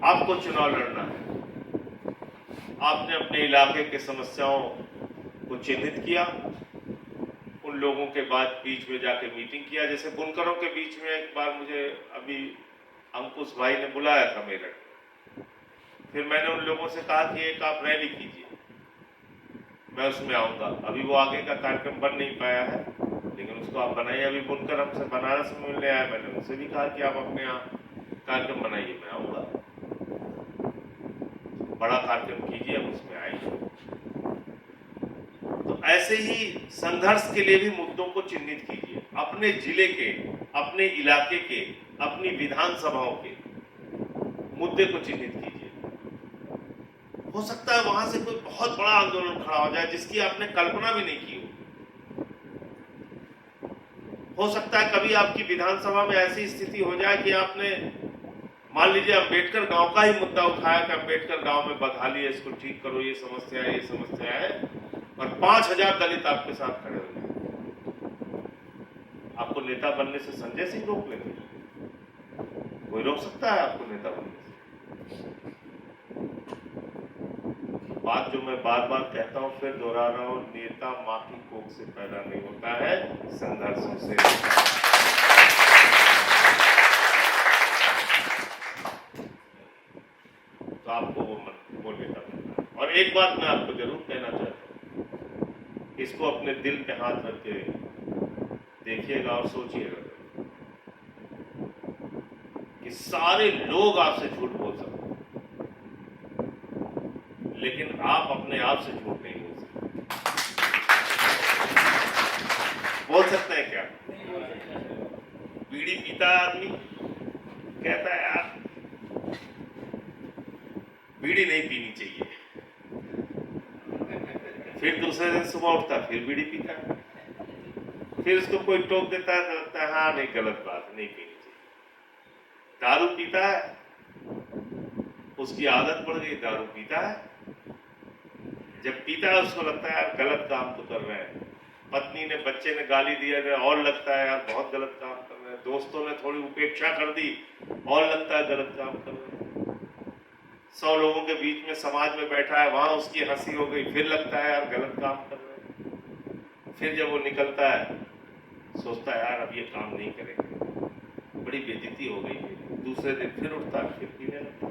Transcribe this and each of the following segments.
आपको चुनाव लड़ना है, आपने अपने इलाके के समस्याओं को चिन्हित किया, उन लोगों के बाद बीच में जाके मीटिंग किया। जैसे बुनकरों के बीच में एक बार मुझे अभी अंकुश भाई ने बुलाया था मेरठ, फिर मैंने उन लोगों से कहा कि एक आप रैली कीजिए, मैं उसमें आऊंगा। अभी वो आगे का कार्यक्रम बन नहीं पाया है, लेकिन उसको आप बनाइए। अभी बुनकर हमसे बनारस में मिलने आया, मैंने उनसे भी कहा कि आप अपने यहाँ कार्यक्रम बनाइए, मैं आऊंगा। बड़ा कार्यक्रम कीजिए, हम उसमें आएंगे। तो ऐसे ही संघर्ष के लिए भी मुद्दों को चिन्हित कीजिए, अपने जिले के, अपने इलाके के, अपनी विधानसभाओं के मुद्दे को चिन्हित कीजिए। हो सकता है वहां से कोई बहुत बड़ा आंदोलन खड़ा हो जाए जिसकी आपने कल्पना भी नहीं की हो सकता है कभी आपकी विधानसभा में ऐसी स्थिति हो जाए कि आपने मान लीजिए अम्बेडकर गांव का ही मुद्दा उठाया कि अम्बेडकर गांव में बदहाली है, इसको ठीक करो, ये समस्या है, ये समस्या है, और 5000 दलित आपके साथ खड़े हो जाए। आपको नेता बनने से संजय सिंह रोक लेंगे? कोई रोक सकता है आपको नेता बनने से? बात जो मैं बार बार कहता हूं, फिर दोहरा रहा हूं, नेता मां की कोख से पैदा नहीं होता है, संघर्षों से। तो आपको वो नेता बनना है। और एक बात मैं आपको जरूर कहना चाहता हूं, इसको अपने दिल पे हाथ रख के देखिएगा और सोचिएगा कि सारे लोग आपसे झूठ बोल सकते हैं, लेकिन आप अपने आप से झूठ नहीं बोल सकते। बोल सकते हैं क्या? बीड़ी पीता आदमी कहता है यार बीड़ी नहीं पीनी चाहिए, फिर दूसरे दिन सुबह उठता फिर बीड़ी पीता है, फिर उसको कोई टोक देता है तो लगता है हाँ नहीं, गलत बात, नहीं पीनी चाहिए। दारू पीता है, उसकी आदत पड़ गई, दारू पीता है, जब पीता है उसको लगता है यार गलत काम तो कर रहे हैं, पत्नी ने, बच्चे ने गाली दिया और लगता है यार बहुत गलत काम कर रहे हैं, दोस्तों ने थोड़ी उपेक्षा कर दी और लगता है गलत काम कर रहे हैं, 100 लोगों के बीच में समाज में बैठा है, वहां उसकी हंसी हो गई, फिर लगता है यार गलत काम कर रहे हैं, फिर जब वो निकलता है सोचता है यार अब ये काम नहीं करेंगे, बड़ी बेइज्जती हो गई, दूसरे दिन फिर उठता है फिर पीने लगता है।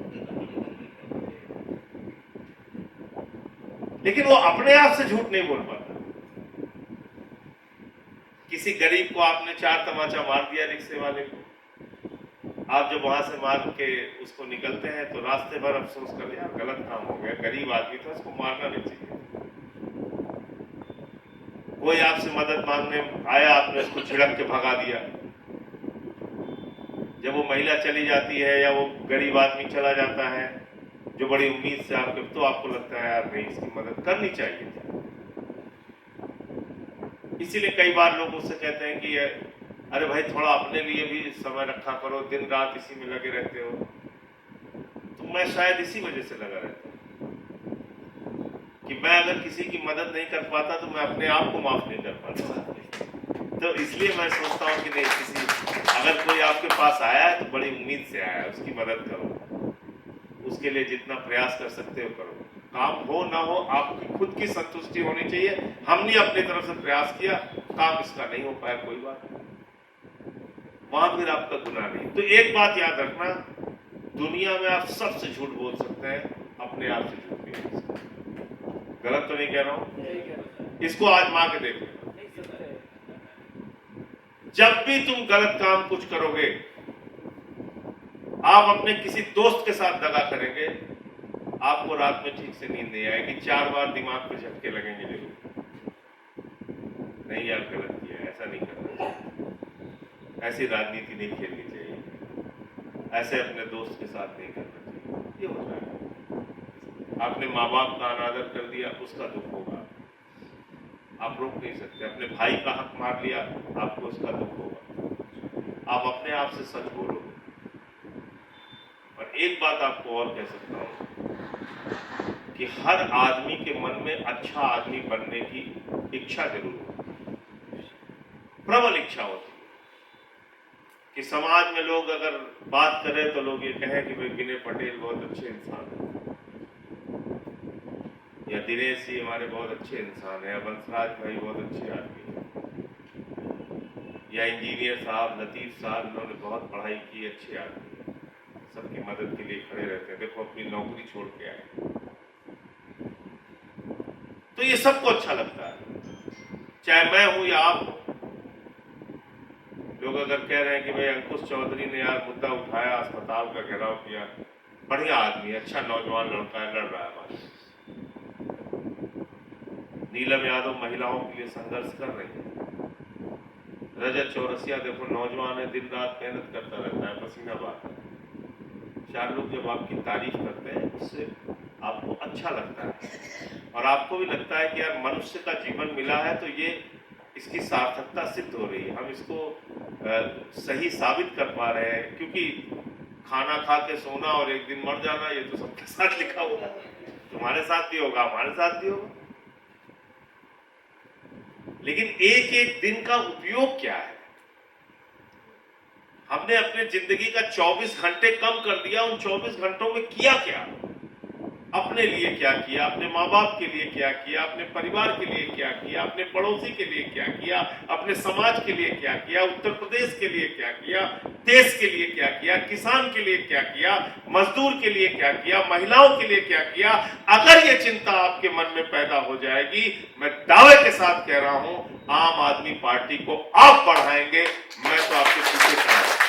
लेकिन वो अपने आप से झूठ नहीं बोल पाता। किसी गरीब को आपने 4 तमाचा मार दिया, रिक्शे वाले को, आप जब वहां से मार के उसको निकलते हैं तो रास्ते भर अफसोस कर यार गलत काम हो गया, गरीब आदमी था, उसको मारना नहीं चाहिए। कोई आपसे मदद मांगने आया, आपने उसको छिड़क के भगा दिया, जब वो महिला चली जाती है या वो गरीब आदमी चला जाता है जो बड़ी उम्मीद से आपके, तो आपको लगता है यार नहीं, इसकी मदद करनी चाहिए थी। इसीलिए कई बार लोग मुझसे कहते हैं कि अरे भाई थोड़ा अपने लिए भी समय रखा करो, दिन रात इसी में लगे रहते हो। तो मैं शायद इसी वजह से लगा रहता हूं कि मैं अगर किसी की मदद नहीं कर पाता तो मैं अपने आप को माफ नहीं कर पाता। तो इसलिए मैं सोचता हूं कि नहीं, किसी अगर कोई आपके पास आया है तो बड़ी उम्मीद से आया है, उसकी मदद करो, उसके लिए जितना प्रयास कर सकते हो करो, काम हो ना हो आपकी खुद की संतुष्टि होनी चाहिए। हमने अपनी तरफ से प्रयास किया, काम इसका नहीं हो पाया, कोई बात नहीं, वहां फिर आपका गुनाह नहीं। तो एक बात याद रखना, दुनिया में आप सबसे झूठ बोल सकते हैं, अपने आप से झूठ नहीं बोल सकते। गलत तो नहीं कह रहा हूं? इसको आजमा के देखो। जब भी तुम गलत काम कुछ करोगे, आप अपने किसी दोस्त के साथ दगा करेंगे, आपको रात में ठीक से नींद नहीं आएगी, 4 बार दिमाग पे झटके लगेंगे जरूर, नहीं यार गलत किया, ऐसा नहीं करना चाहिए, ऐसी राजनीति नहीं खेलनी चाहिए, ऐसे अपने दोस्त के साथ नहीं करना चाहिए। ये होता है, आपने माँ बाप का अनादर कर दिया, उसका दुख होगा, आप रोक नहीं सकते। अपने भाई का हक मार लिया, आपको उसका दुख होगा। आप अपने आप से सच बोलो। और एक बात आपको और कह सकता हूं कि हर आदमी के मन में अच्छा आदमी बनने की इच्छा जरूर होती है, प्रबल इच्छा होती है। कि समाज में लोग अगर बात करें तो लोग ये कहें कि भाई विनय पटेल बहुत अच्छे इंसान हैं, या दिनेश जी हमारे बहुत अच्छे इंसान हैं, या बंसराज भाई बहुत अच्छे आदमी हैं, या इंजीनियर साहब लतीफ साहब इन्होंने बहुत पढ़ाई की, अच्छे आदमी हैं, सबकी मदद के लिए खड़े रहते हैं, देखो अपनी नौकरी छोड़ के आए। तो ये सबको अच्छा लगता है, चाहे मैं हूं या आप हो। लोग अगर कह रहे हैं कि भाई अंकुश चौधरी ने यार मुद्दा उठाया, अस्पताल का घेराव किया, बढ़िया आदमी, अच्छा नौजवान लड़का है, लड़ रहा है हमारे। नीलम यादव महिलाओं के लिए संघर्ष कर रही है। रजत चौरसिया देखो नौजवान है, दिन रात मेहनत करता रहता है, पसीना बहाता है। चार लोग जब आपकी तारीफ करते हैं उससे आपको अच्छा लगता है, और आपको भी लगता है कि यार मनुष्य का जीवन मिला है तो ये इसकी सार्थकता सिद्ध हो रही है, हम इसको सही साबित कर पा रहे हैं। क्योंकि खाना खा के सोना और एक दिन मर जाना ये तो सबके साथ लिखा होगा, तुम्हारे साथ भी होगा, हमारे साथ भी होगा। लेकिन एक एक दिन का उपयोग क्या है? हमने अपने जिंदगी का 24 घंटे कम कर दिया, उन 24 घंटों में किया क्या? अपने लिए क्या किया, अपने माँ बाप के लिए क्या किया, अपने परिवार के लिए क्या किया, अपने पड़ोसी के लिए क्या किया, अपने समाज के लिए क्या किया, उत्तर प्रदेश के लिए क्या किया, देश के लिए क्या किया, किसान के लिए क्या किया, मजदूर के लिए क्या किया, महिलाओं के लिए क्या किया? अगर ये चिंता आपके मन में पैदा हो जाएगी, मैं दावे के साथ कह रहा हूं, आम आदमी पार्टी को आप बढ़ाएंगे, मैं तो आपके पीछे खड़ा हूं।